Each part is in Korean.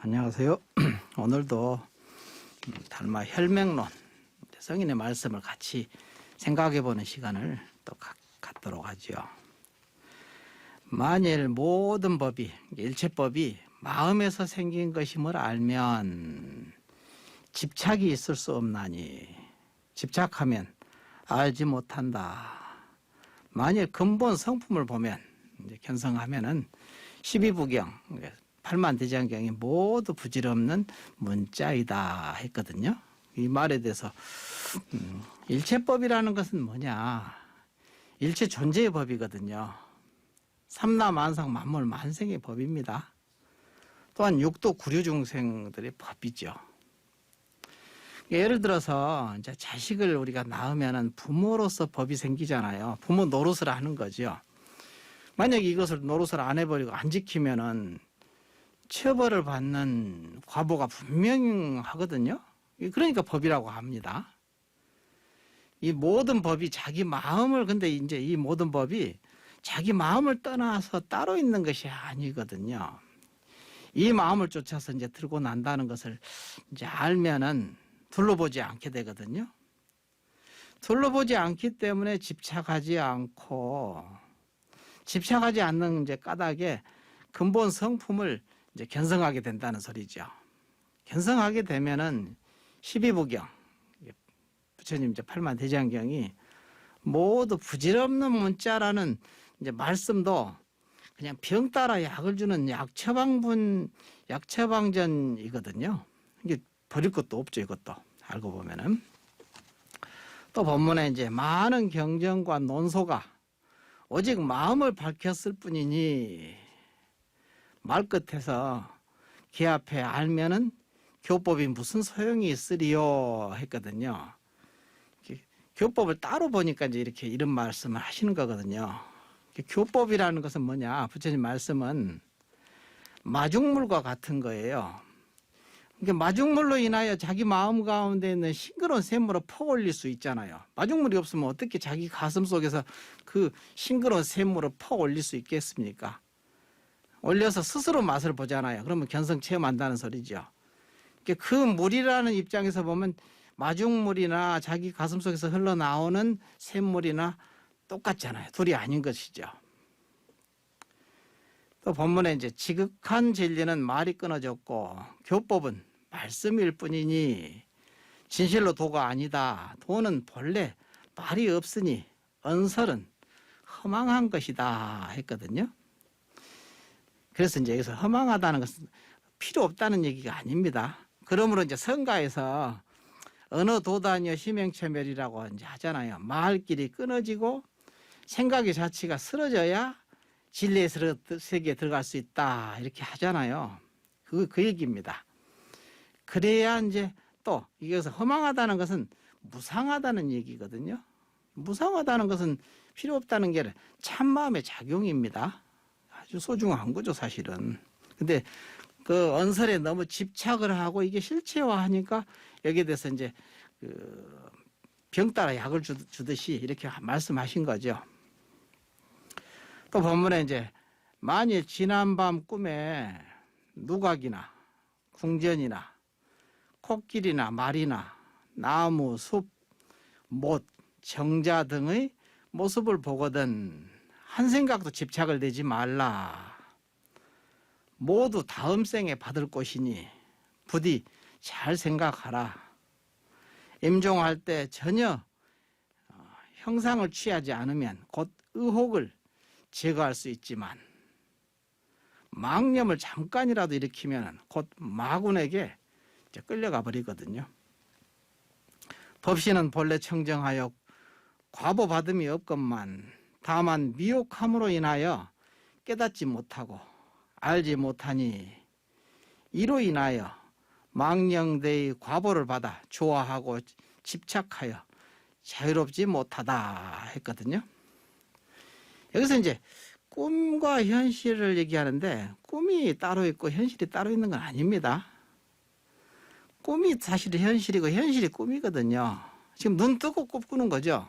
안녕하세요. 오늘도 달마 혈맥론, 성인의 말씀을 같이 생각해보는 시간을 또 갖도록 하죠. 만일 모든 법이, 일체법이 마음에서 생긴 것임을 알면 집착이 있을 수 없나니, 집착하면 알지 못한다. 만일 근본 성품을 보면, 이제 견성하면은 12부경, 8만대장경이 모두 부질없는 문자이다 했거든요. 이 말에 대해서 일체법이라는 것은 뭐냐? 일체 존재의 법이거든요. 삼라만상 만물 만생의 법입니다. 또한 육도 구류 중생들의 법이죠. 예를 들어서 이제 자식을 우리가 낳으면은 부모로서 법이 생기잖아요. 부모 노릇을 하는 거죠. 만약에 이것을 노릇을 안 해버리고 안 지키면은 처벌을 받는 과보가 분명하거든요. 그러니까 법이라고 합니다. 이 모든 법이 자기 마음을, 근데 이제 이 모든 법이 자기 마음을 떠나서 따로 있는 것이 아니거든요. 이 마음을 쫓아서 이제 들고 난다는 것을 이제 알면은 둘러보지 않게 되거든요. 둘러보지 않기 때문에 집착하지 않고, 집착하지 않는 이제 까닭에 근본 성품을 이제 견성하게 된다는 소리죠. 견성하게 되면은 12부경, 부처님 이제 8만대장경이 모두 부질없는 문자라는 이제 말씀도 그냥 병 따라 약을 주는 약처방전이거든요. 이게 버릴 것도 없죠, 이것도. 알고 보면은. 또 본문에 이제 많은 경전과 논소가 오직 마음을 밝혔을 뿐이니 말끝에서 기 앞에 알면은 교법이 무슨 소용이 있으리요 했거든요. 교법을 따로 보니까 이제 이렇게 이런 말씀을 하시는 거거든요. 교법이라는 것은 뭐냐? 부처님 말씀은 마중물과 같은 거예요. 마중물로 인하여 자기 마음 가운데 있는 싱그러운 샘물을 퍼올릴 수 있잖아요. 마중물이 없으면 어떻게 자기 가슴 속에서 그 싱그러운 샘물을 퍼올릴 수 있겠습니까? 올려서 스스로 맛을 보잖아요. 그러면 견성 체험한다는 소리죠. 그 물이라는 입장에서 보면 마중물이나 자기 가슴 속에서 흘러나오는 샘물이나 똑같잖아요. 둘이 아닌 것이죠. 또 본문에 이제 지극한 진리는 말이 끊어졌고 교법은 말씀일 뿐이니 진실로 도가 아니다. 도는 본래 말이 없으니 언설은 허망한 것이다 했거든요. 그래서 이제 여기서 허망하다는 것은 필요 없다는 얘기가 아닙니다. 그러므로 이제 성가에서 언어 도단여 심행체멸이라고 이제 하잖아요. 말길이 끊어지고 생각의 자체가 쓰러져야 진리의 세계에 들어갈 수 있다 이렇게 하잖아요. 그 얘기입니다. 그래야 이제 또 여기서 허망하다는 것은 무상하다는 얘기거든요. 무상하다는 것은 필요 없다는 게 참마음의 작용입니다. 아주 소중한 거죠, 사실은. 근데 그 언설에 너무 집착을 하고 이게 실체화하니까 여기에 대해서 이제 그 병 따라 약을 주듯이 이렇게 말씀하신 거죠. 또 본문에 이제 만일 지난밤 꿈에 누각이나 궁전이나 코끼리나 말이나 나무, 숲, 못, 정자 등의 모습을 보거든 한 생각도 집착을 내지 말라. 모두 다음 생에 받을 것이니 부디 잘 생각하라. 임종할 때 전혀 형상을 취하지 않으면 곧 의혹을 제거할 수 있지만 망념을 잠깐이라도 일으키면 곧 마군에게 끌려가 버리거든요. 법신은 본래 청정하여 과보받음이 없건만 다만 미혹함으로 인하여 깨닫지 못하고 알지 못하니 이로 인하여 망령대의 과보를 받아 좋아하고 집착하여 자유롭지 못하다 했거든요. 여기서 이제 꿈과 현실을 얘기하는데 꿈이 따로 있고 현실이 따로 있는 건 아닙니다. 꿈이 사실 현실이고 현실이 꿈이거든요. 지금 눈 뜨고 꿈 꾸는 거죠.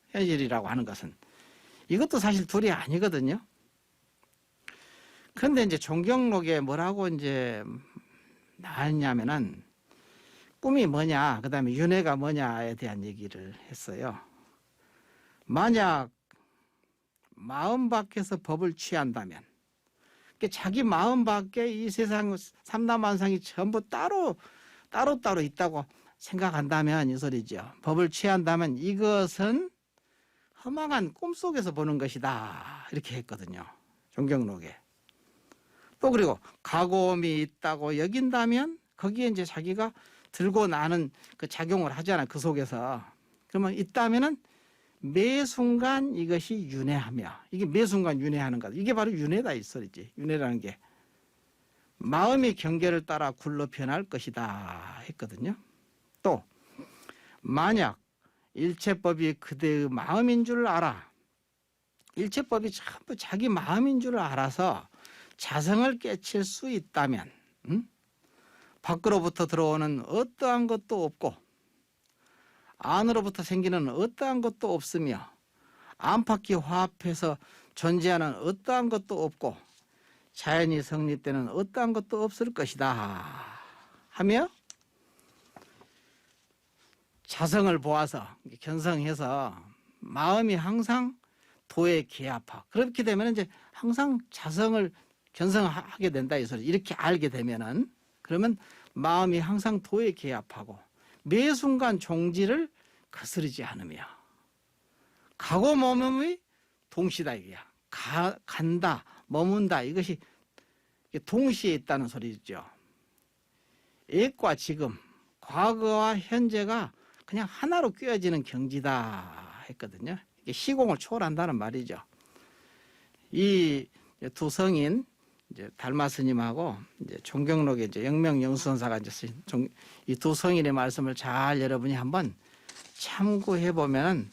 현실이라고 하는 것은. 이것도 사실 둘이 아니거든요. 그런데 이제 종경록에 뭐라고 이제 나왔냐면은 꿈이 뭐냐, 그 다음에 윤회가 뭐냐에 대한 얘기를 했어요. 만약 마음 밖에서 법을 취한다면, 자기 마음 밖에 이 세상 삼라만상이 전부 따로 있다고 생각한다면 이 소리죠. 법을 취한다면 이것은 허망한 꿈속에서 보는 것이다, 이렇게 했거든요. 종경록에. 또 그리고 가고음이 있다고 여긴다면 거기에 이제 자기가 들고 나는 그 작용을 하잖아요. 그 속에서. 그러면 있다면은 매 순간 이것이 윤회하며, 이게 매 순간 윤회하는 것, 이게 바로 윤회다 이 소리지. 윤회라는 게 마음의 경계를 따라 굴러 변할 것이다 했거든요. 또 만약 일체법이 그대의 마음인 줄 알아, 일체법이 전부 자기 마음인 줄 알아서 자성을 깨칠 수 있다면, 밖으로부터 들어오는 어떠한 것도 없고 안으로부터 생기는 어떠한 것도 없으며 안팎이 화합해서 존재하는 어떠한 것도 없고 자연이 성립되는 어떠한 것도 없을 것이다 하며 자성을 보아서 견성해서 마음이 항상 도에 개합하, 그렇게 되면 이제 항상 자성을 견성하게 된다 이 소리. 이렇게 알게 되면은, 그러면 마음이 항상 도에 개합하고 매 순간 종지를 거스르지 않으며 가고 머금이 동시다 이게야. 간다 머문다 이것이 동시에 있다는 소리죠. 옛과 지금, 과거와 현재가 그냥 하나로 꿰어지는 경지다 했거든요. 이게 시공을 초월한다는 말이죠. 이 두 성인, 이제 달마 스님하고 이제 종경록에 이제 영명영수선사가 이제 이 두 성인의 말씀을 잘 여러분이 한번 참고해 보면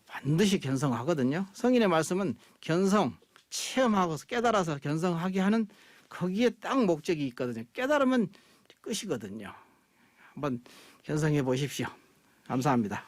반드시 견성하거든요. 성인의 말씀은 견성, 체험하고 깨달아서 견성하게 하는 거기에 딱 목적이 있거든요. 깨달으면 끝이거든요. 한번 견성해 보십시오. 감사합니다.